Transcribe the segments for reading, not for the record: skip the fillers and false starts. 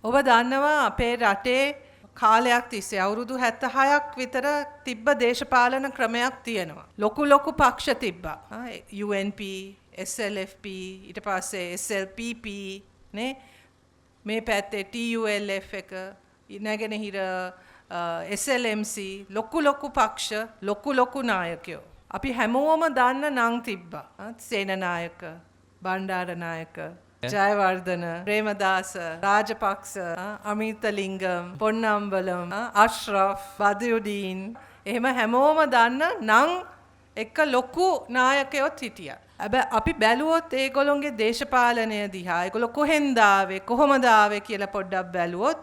ඔබ දන්නවා අපේ රටේ කාලයක් තිස්සේ අවුරුදු 76ක් විතර තිබ්බ දේශපාලන ක්‍රමයක් තියෙනවා. ලොකු පක්ෂ තිබ්බා. UNP, SLFP, ඊට පස්සේ SLPP නේ මේ පැත්තේ TULF එක නැගෙනහිර SLMC ලොකු පක්ෂ ලොකු නායකයෝ. අපි හැමෝම දන්න නම් තිබ්බා. සේනනායක, බණ්ඩාරනායක, ජයවර්ධන, ප්‍රේමදාස, රාජපක්ෂ, අමිතලිංගම්, පොන්නම්බලම්, අශ්රෆ්, බදියුදීන් එහෙම හැමෝම දන්න නම් එක ලොකු නායකයොත් හිටියා. හැබැයි අපි බැලුවොත් ඒගොල්ලොන්ගේ දේශපාලනය දිහා ඒගොල්ලෝ කොහෙන්ද ආවේ කොහොමද ආවේ කියලා පොඩ්ඩක් බැලුවොත්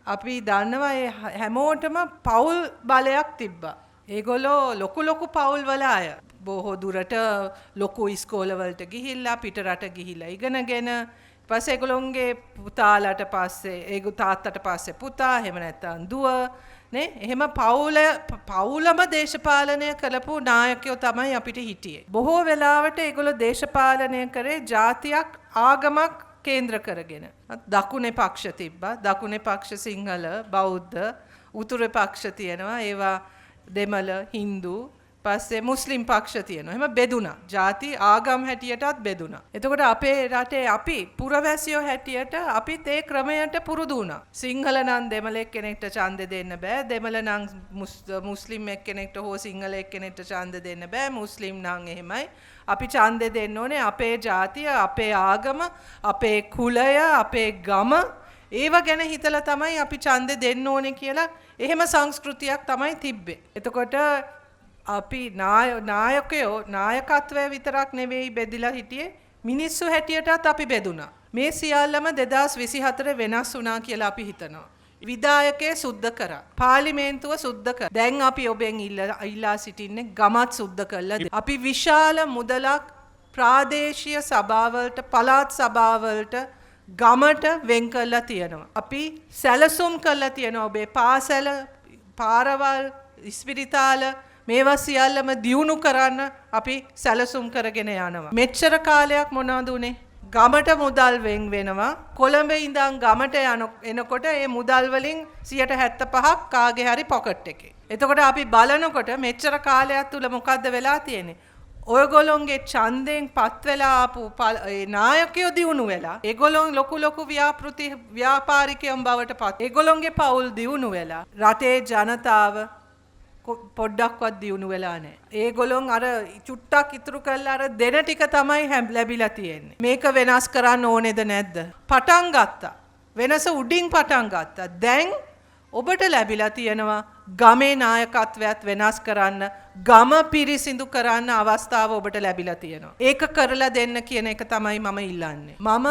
අපි දන්නවා ඒ හැමෝටම පෞල් බලයක් තිබ්බා. ඒගොල්ලෝ ලොකු පෞල් වල අය. බොහෝ දුරට ලොකු ඉස්කෝලවලට ගිහිල්ලා පිටරට ගිහිල්ලා ඉගෙනගෙන පස්සේ ඒගොල්ලොන්ගේ පුතාලට පස්සේ ඒගොල්ලෝ තාත්තට පස්සේ පුතා එහෙම නැත්නම් දුව නේ එහෙම පවුලම දේශපාලනය කරපු නායකයෝ තමයි අපිට හිටියේ. බොහෝ වෙලාවට ඒගොල්ලෝ දේශපාලනය කරේ ජාතියක් ආගමක් කේන්ද්‍ර කරගෙන. දකුණේ පක්ෂ තිබ්බා. දකුණේ පක්ෂ සිංහල, බෞද්ධ, උතුරේ පක්ෂ තියෙනවා. ඒවා දෙමළ, හින්දු, පස්සේ මුස්ලිම් පක්ෂ තියෙනවා. එහෙම බෙදුණා. ಜಾති ආගම් හැටියටත් බෙදුණා. එතකොට අපේ රටේ අපි පුරවැසියෝ හැටියට අපිත් ඒ ක්‍රමයට පුරුදු වුණා. සිංහල නම් දෙමළ එක්කෙනෙක්ට ඡන්දෙ දෙන්න බෑ. දෙමළ නම් මුස්ලිම් එක්කෙනෙක්ට හෝ සිංහල එක්කෙනෙක්ට ඡන්දෙ දෙන්න බෑ. මුස්ලිම් නම් එහෙමයි. අපි ඡන්දෙ දෙන්න ඕනේ අපේ ජාතිය, අපේ ආගම, අපේ කුලය, අපේ ගම ඒව ගැන හිතලා තමයි අපි ඡන්දෙ දෙන්න ඕනේ කියලා එහෙම සංස්කෘතියක් තමයි තිබ්බේ. එතකොට අපි නායකයෝ නායකත්වය විතරක් නෙවෙයි බෙදිලා හිටියේ මිනිස්සු හැටියටත් අපි බෙදුණා. මේ සියල්ලම 2024 වෙනස් වුණා කියලා අපි හිතනවා. විධායකයේ සුද්ධ කරා. පාර්ලිමේන්තුව සුද්ධ කරා. දැන් අපි ඔබෙන් ඉල්ලා සිටින්නේ ගමත් සුද්ධ කළා. අපි විශාල මුදලක් ප්‍රාදේශීය සභාවලට, පළාත් සභාවලට, ගමට වෙන් කරලා තියෙනවා. අපි සැලසුම් කරලා තියෙනවා ඔබේ පාසල, පාරවල්, ඉස්පිරිතාල මේවා සියල්ලම දියුණු කරන්න අපි සැලසුම් කරගෙන යනවා. මෙච්චර කාලයක් මොනවද උනේ? ගමට මුදල් වෙන් වෙනවා. කොළඹ ඉඳන් ගමට එනකොට ඒ මුදල් වලින් 75%ක් කාගේ හරි පොකට් එකේ. එතකොට අපි බලනකොට මෙච්චර කාලයක් තුල මොකද්ද වෙලා තියෙන්නේ? ඔයගොල්ලොන්ගේ ඡන්දයෙන් පත් වෙලා ආපු නායකයෝ දියුණු වෙලා ඒගොල්ලොන් ලොකු ව්‍යාපාරිකයන් බවට පත්. ඒගොල්ලොන්ගේ පවුල් දියුණු වෙලා රටේ ජනතාව පොඩ්ඩක්වත් දියුණු වෙලා නැහැ. ඒගොල්ලොන් අර චුට්ටක් ඉතුරු කරලා අර දෙන ටික තමයි ලැබිලා තියෙන්නේ. මේක වෙනස් කරන්න ඕනේද නැද්ද? පටන් ගත්තා. වෙනස උඩින් පටන් ගත්තා. දැන් ඔබට ලැබිලා තියෙනවා ගමේ නායකත්වයක් වෙනස් කරන්න, ගම පිරිසිදු කරන්න අවස්ථාව ඔබට ලැබිලා තියෙනවා. ඒක කරලා දෙන්න කියන එක තමයි මම ඉල්ලන්නේ. මම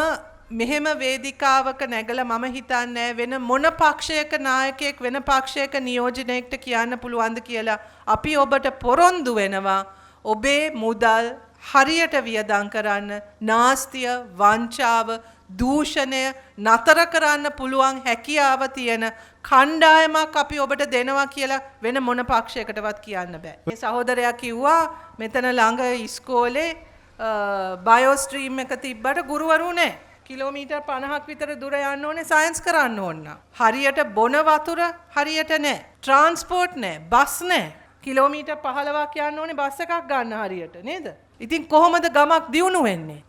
මෙහෙම වේදිකාවක නැගලා මම හිතන්නේ වෙන මොන පක්ෂයක නායකයෙක් වෙන පක්ෂයක නියෝජනයකට කියන්න පුළුවන්ද කියලා. අපි ඔබට පොරොන්දු වෙනවා ඔබේ මුදල් හරියට වියදම් කරන්න, නාස්තිය, වංචාව, දූෂණය නතර කරන්න පුළුවන් හැකියාව තියෙන කණ්ඩායමක් අපි ඔබට දෙනවා කියලා වෙන මොන පක්ෂයකටවත් කියන්න බෑ. මේ සහෝදරයා කිව්වා මෙතන ළඟ ඉස්කෝලේ බයෝ ස්ට්‍රීම් එක තිබ්බට ගුරුවරු නැහැ. කිලෝමීටර් 50ක් විතර දුර යන්න ඕනේ සයන්ස් කරන්න ඕන. හරියට බොන වතුර හරියට නැහැ. ට්‍රාන්ස්පෝර්ට් නැහැ. බස් නැහැ. කිලෝමීටර් 15ක් යන්න ඕනේ බස් එකක් ගන්න හරියට නේද? ඉතින් කොහොමද ගමක් දියුණු වෙන්නේ?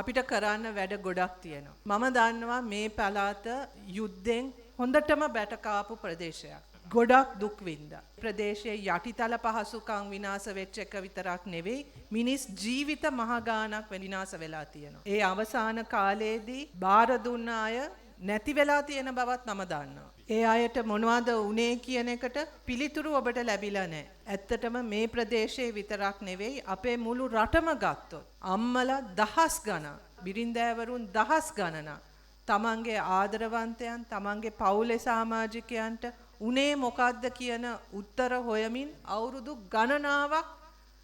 අපිට කරන්න වැඩ ගොඩක් තියෙනවා. මම දන්නවා මේ පළාත යුද්ධෙන් හොඳටම බැටකාපු ප්‍රදේශයක්. ගොඩක් දුක් විඳා. ප්‍රදේශයේ යටිතල පහසුකම් විනාශ වෙච්ච එක විතරක් නෙවෙයි මිනිස් ජීවිත මහ ගාණක් විනාශ වෙලා තියෙනවා. ඒ අවසාන කාලයේදී බාර දුන්න අය නැති වෙලා තියෙන බවත් මම දන්නවා. ඒ අයට මොනවද උනේ කියන එකට පිළිතුරු ඔබට ලැබිලා නැහැ. ඇත්තටම මේ ප්‍රදේශයේ විතරක් නෙවෙයි අපේ මුළු රටම ගත්තොත් අම්මලා දහස් ගණන් බිරින්දෑවරුන් දහස් ගණනක් තමන්ගේ ආදරවන්තයන් තමන්ගේ පවුලේ සමාජිකයන්ට උනේ මොකද්ද කියන උත්තර හොයමින් අවුරුදු ගණනාවක්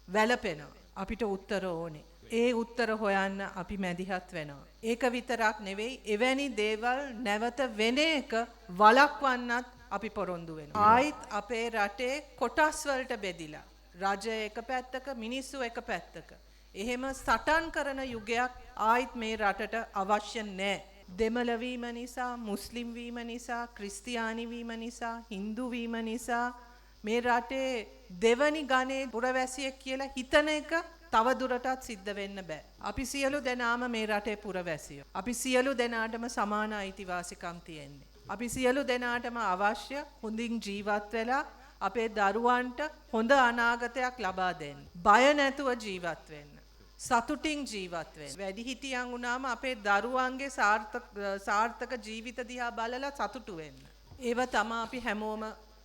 වැළපෙනවා. අපිට උත්තර ඕනේ. ඒ උත්තර හොයන්න අපි මැදිහත් වෙනවා. ඒක විතරක් නෙවෙයි එවැනි දේවල් නැවත වෙන එක වළක්වන්නත් අපි පොරොන්දු වෙනවා. ආයිත් අපේ රටේ කොටස් වලට බෙදිලා රජය එක පැත්තක මිනිස්සු එක පැත්තක. එහෙම සටන් කරන යුගයක් ආයිත් මේ රටට අවශ්‍ය නැහැ. දෙමළ වීම නිසා, මුස්ලිම් වීම නිසා, ක්‍රිස්තියානි වීම නිසා, හින්දු වීම නිසා මේ රටේ දෙවනි ගණේ පුරවැසියෙක් කියලා හිතන එක තව දුරටත් සිද්ධ වෙන්න බෑ. අපි සියලු දෙනාම මේ රටේ පුරවැසියෝ. අපි සියලු දෙනාටම සමාන අයිතිවාසිකම් තියෙන්නේ. අපි සියලු දෙනාටම අවශ්‍ය හොඳින් ජීවත් වෙලා අපේ දරුවන්ට හොඳ අනාගතයක් ලබා දෙන්න. බය නැතුව ජීවත් වෙන්න. සතුටින් ජීවත් වෙන්න. වැඩිහිටියන් වුණාම අපේ දරුවන්ගේ සාර්ථක ජීවිත දිහා බලලා සතුටු වෙන්න. ඒව තමයි අපි හැමෝම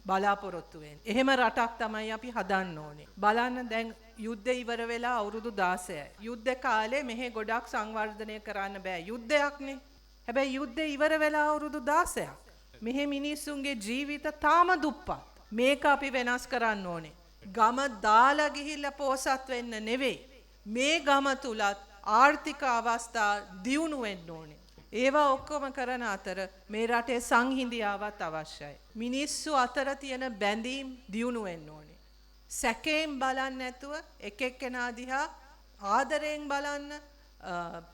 බලාපොරොත්තු වෙන්නේ. එහෙම රටක් තමයි අපි හදන්න ඕනේ. බලන්න දැන් යුද්ධය ඉවර වෙලා අවුරුදු 16යි. යුද්ධ කාලේ මෙහෙ ගොඩක් සංවර්ධනය කරන්න බෑ. යුද්ධයක්නේ. හැබැයි යුද්ධය ඉවර වෙලා අවුරුදු 16ක්. මෙහෙ මිනිස්සුන්ගේ ජීවිත තාම දුප්පත්. මේක අපි වෙනස් කරන්න ඕනේ. ගම දාලා ගිහිල්ලා පෝසත් වෙන්න නෙවෙයි. මේ ගම තුලත් ආර්ථික අවස්ථා දියුණු වෙන්න ඕනේ. ඒවා ඔක්කොම කරන අතර මේ රටේ සංහිඳියාවත් අවශ්‍යයි. මිනිස්සු අතර තියෙන බැඳීම් දියුණු වෙන්න ඕනේ. සැකයෙන් බලන්න නැතුව එක එක්කෙනා දිහා ආදරයෙන් බලන්න,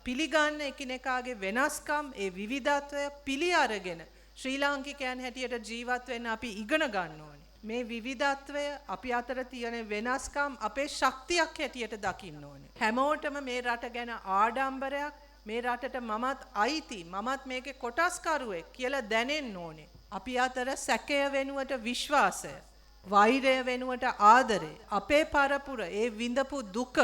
පිළිගන්න එකිනෙකාගේ වෙනස්කම්, ඒ විවිධත්වය පිළි අරගෙන ශ්‍රී ලාංකිකයන් හැටියට ජීවත් වෙන්න අපි ඉගෙන ගන්න ඕනේ. මේ විවිධත්වය අපි අතර තියෙන වෙනස්කම් අපේ ශක්තියක් හැටියට දකින්න ඕනේ. හැමෝටම මේ රට ගැන ආඩම්බරයක්, මේ රටට මමත් අයිති, මමත් මේකේ කොටස්කරුවෙක් කියලා දැනෙන්න ඕනේ. අපි අතර සැකය වෙනුවට විශ්වාසය, වෛරය වෙනුවට ආදරය, අපේ පරපුර ඒ විඳපු දුක,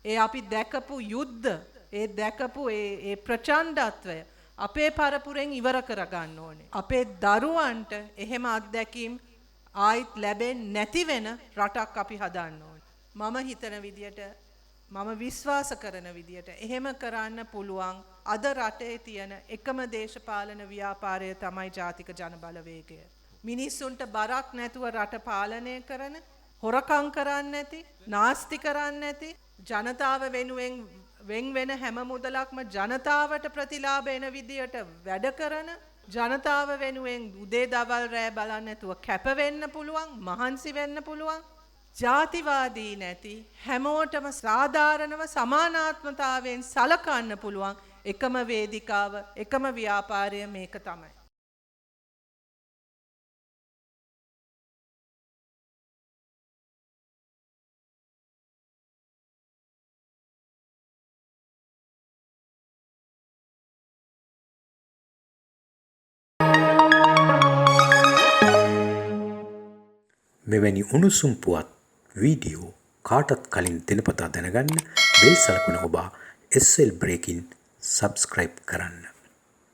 ඒ අපි දැකපු යුද්ධ, ඒ දැකපු ඒ ප්‍රචණ්ඩත්වය අපේ පරපුරෙන් ඉවර කරගන්න ඕනේ. අපේ දරුවන්ට එහෙම අත්දැකීම් ආයිත් ලැබෙන්නේ නැති වෙන රටක් අපි හදන්න ඕනේ. මම හිතන විදියට, මම විශ්වාස කරන විදියට එහෙම කරන්න පුළුවන් අද රටේ තියෙන එකම දේශපාලන ව්‍යාපාරය තමයි ජාතික ජනබලවේගය. මිනිස්සුන්ට බරක් නැතුව රට පාලනය කරන, හොරකම් කරන්නේ නැති, නාස්ති කරන්නේ නැති, ජනතාව වෙනුවෙන් වෙන් වෙන හැම මුදලක්ම ජනතාවට ප්‍රතිලාභ එන විදියට වැඩ කරන, ජනතාව වෙනුවෙන් උදේ දවල් රෑ බලන්නේ නැතුව කැප වෙන්න පුළුවන්, මහන්සි වෙන්න පුළුවන්. ජාතිවාදී නැති, හැමෝටම සාධාරණව සමානාත්මතාවයෙන් සලකන්න පුළුවන් එකම වේදිකාව, එකම ව්‍යාපාරය මේක තමයි. මෙවැනි උණුසුම් පුවත් වීඩියෝ කාටත් කලින් දිනපතා දැනගන්න බෙල් සලකුණ ඔබා SL Breaking සබ්ස්ක්‍රයිබ් කරන්න.